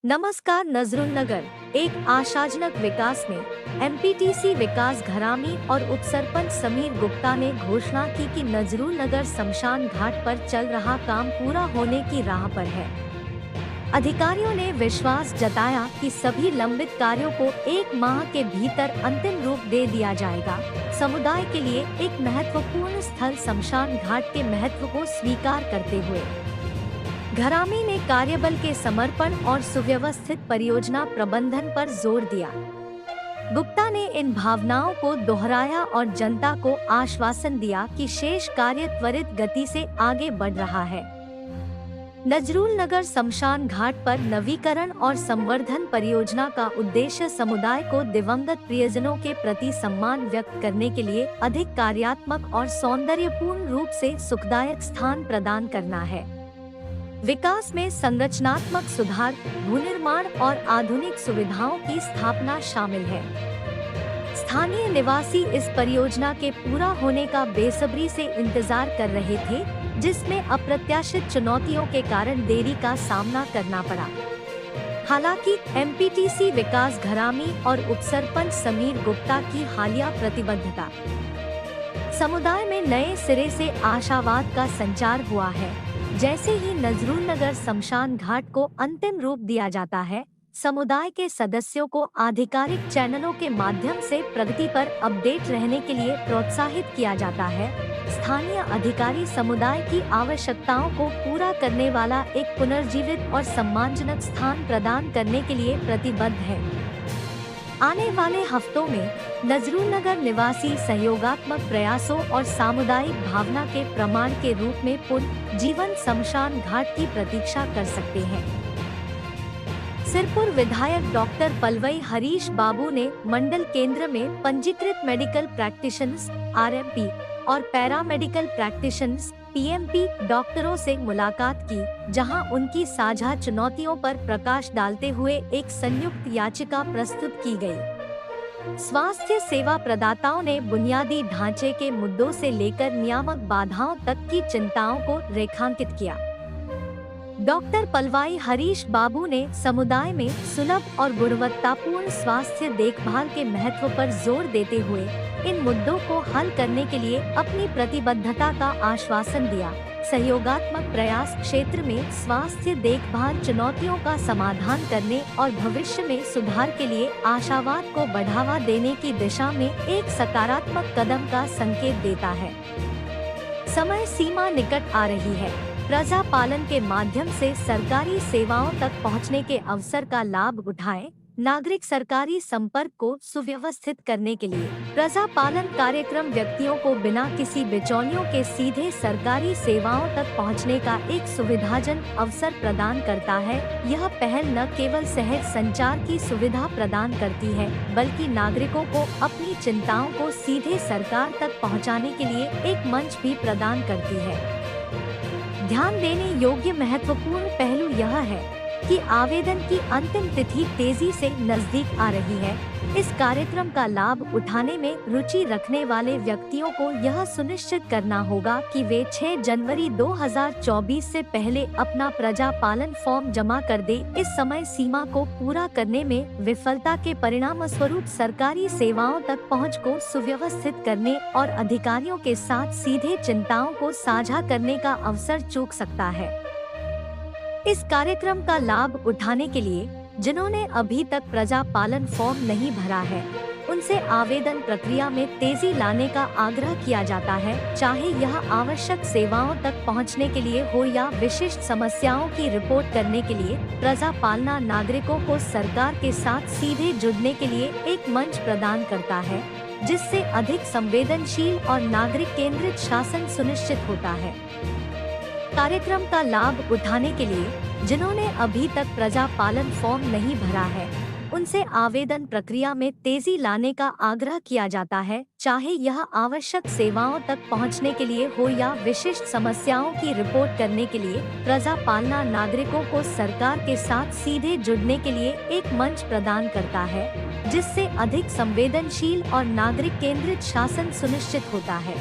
नमस्कार। नजरुलनगर एक आशाजनक विकास में एमपीटीसी विकास घरामी और उपसरपंच समीर गुप्ता ने घोषणा की कि नजरुलनगर शमशान घाट पर चल रहा काम पूरा होने की राह पर है। अधिकारियों ने विश्वास जताया कि सभी लंबित कार्यों को 1 माह के भीतर अंतिम रूप दे दिया जाएगा। समुदाय के लिए एक महत्वपूर्ण स्थल शमशान घाट के महत्व को स्वीकार करते हुए घरामी ने कार्यबल के समर्पण और सुव्यवस्थित परियोजना प्रबंधन पर जोर दिया। गुप्ता ने इन भावनाओं को दोहराया और जनता को आश्वासन दिया कि शेष कार्य त्वरित गति से आगे बढ़ रहा है। नजरुलनगर शमशान घाट पर नवीकरण और संवर्धन परियोजना का उद्देश्य समुदाय को दिवंगत प्रियजनों के प्रति सम्मान व्यक्त करने के लिए अधिक कार्यात्मक और सौंदर्यपूर्ण रूप से सुखदायक स्थान प्रदान करना है। विकास में संरचनात्मक सुधार, भूनिर्माण और आधुनिक सुविधाओं की स्थापना शामिल है। स्थानीय निवासी इस परियोजना के पूरा होने का बेसब्री से इंतजार कर रहे थे, जिसमें अप्रत्याशित चुनौतियों के कारण देरी का सामना करना पड़ा। हालांकि एमपीटीसी विकास घरामी और उपसरपंच समीर गुप्ता की हालिया प्रतिबद्धता समुदाय में नए सिरे से आशावाद का संचार हुआ है। जैसे ही नजरुलनगर शमशान घाट को अंतिम रूप दिया जाता है, समुदाय के सदस्यों को आधिकारिक चैनलों के माध्यम से प्रगति पर अपडेट रहने के लिए प्रोत्साहित किया जाता है। स्थानीय अधिकारी समुदाय की आवश्यकताओं को पूरा करने वाला एक पुनर्जीवित और सम्मानजनक स्थान प्रदान करने के लिए प्रतिबद्ध है। आने वाले हफ्तों में नजरुलनगर निवासी सहयोगात्मक प्रयासों और सामुदायिक भावना के प्रमाण के रूप में पुनः जीवन शमशान घाट की प्रतीक्षा कर सकते हैं। सिरपुर विधायक डॉक्टर पलवई हरीश बाबू ने मंडल केंद्र में पंजीकृत मेडिकल प्रैक्टिशनर्स (आरएमपी) और पैरामेडिकल प्रैक्टिशनर्स (पीएमपी) डॉक्टरों से मुलाकात की, जहां उनकी साझा चुनौतियों पर प्रकाश डालते हुए एक संयुक्त याचिका प्रस्तुत की गई। स्वास्थ्य सेवा प्रदाताओं ने बुनियादी ढांचे के मुद्दों से लेकर नियामक बाधाओं तक की चिंताओं को रेखांकित किया। डॉक्टर पलवाई हरीश बाबू ने समुदाय में सुलभ और गुणवत्तापूर्ण स्वास्थ्य देखभाल के महत्व पर जोर देते हुए इन मुद्दों को हल करने के लिए अपनी प्रतिबद्धता का आश्वासन दिया। सहयोगात्मक प्रयास क्षेत्र में स्वास्थ्य देखभाल चुनौतियों का समाधान करने और भविष्य में सुधार के लिए आशावाद को बढ़ावा देने की दिशा में एक सकारात्मक कदम का संकेत देता है। समय सीमा निकट आ रही है। प्रजा पालन के माध्यम से सरकारी सेवाओं तक पहुंचने के अवसर का लाभ उठाएं। नागरिक सरकारी संपर्क को सुव्यवस्थित करने के लिए प्रजा पालन कार्यक्रम व्यक्तियों को बिना किसी बिचौलियों के सीधे सरकारी सेवाओं तक पहुंचने का एक सुविधाजनक अवसर प्रदान करता है। यह पहल न केवल सहज संचार की सुविधा प्रदान करती है, बल्कि नागरिकों को अपनी चिंताओं को सीधे सरकार तक पहुंचाने के लिए एक मंच भी प्रदान करती है। ध्यान देने योग्य महत्वपूर्ण पहलू यह है कि आवेदन की अंतिम तिथि तेजी से नजदीक आ रही है। इस कार्यक्रम का लाभ उठाने में रुचि रखने वाले व्यक्तियों को यह सुनिश्चित करना होगा कि वे 6 जनवरी 2024 से पहले अपना प्रजा पालन फॉर्म जमा कर दे। इस समय सीमा को पूरा करने में विफलता के परिणामस्वरूप सरकारी सेवाओं तक पहुंच को सुव्यवस्थित करने और अधिकारियों के साथ सीधे चिंताओं को साझा करने का अवसर चूक सकता है। इस कार्यक्रम का लाभ उठाने के लिए जिन्होंने अभी तक प्रजा पालन फॉर्म नहीं भरा है, उनसे आवेदन प्रक्रिया में तेजी लाने का आग्रह किया जाता है, चाहे यह आवश्यक सेवाओं तक पहुंचने के लिए हो या विशिष्ट समस्याओं की रिपोर्ट करने के लिए। प्रजा पालना नागरिकों को सरकार के साथ सीधे जुड़ने के लिए एक मंच प्रदान करता है, जिससे अधिक संवेदनशील और नागरिक केंद्रित शासन सुनिश्चित होता है। कार्यक्रम का लाभ उठाने के लिए जिन्होंने अभी तक प्रजा पालन फॉर्म नहीं भरा है, उनसे आवेदन प्रक्रिया में तेजी लाने का आग्रह किया जाता है, चाहे यह आवश्यक सेवाओं तक पहुंचने के लिए हो या विशिष्ट समस्याओं की रिपोर्ट करने के लिए। प्रजा पालना नागरिकों को सरकार के साथ सीधे जुड़ने के लिए एक मंच प्रदान करता है, जिससे अधिक संवेदनशील और नागरिक केंद्रित शासन सुनिश्चित होता है।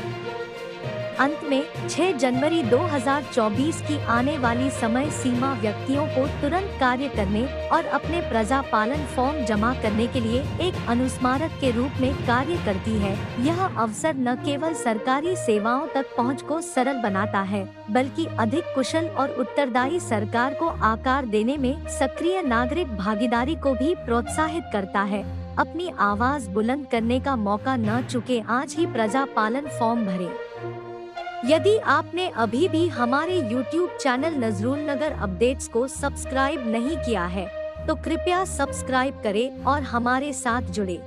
अंत में 6 जनवरी 2024 की आने वाली समय सीमा व्यक्तियों को तुरंत कार्य करने और अपने प्रजा पालन फॉर्म जमा करने के लिए एक अनुस्मारक के रूप में कार्य करती है। यह अवसर न केवल सरकारी सेवाओं तक पहुंच को सरल बनाता है, बल्कि अधिक कुशल और उत्तरदायी सरकार को आकार देने में सक्रिय नागरिक भागीदारी को भी प्रोत्साहित करता है। अपनी आवाज बुलंद करने का मौका न चूके, आज ही प्रजा पालन फॉर्म भरें। यदि आपने अभी भी हमारे YouTube चैनल नजरुल नगर अपडेट्स को सब्सक्राइब नहीं किया है, तो कृपया सब्सक्राइब करें और हमारे साथ जुड़े।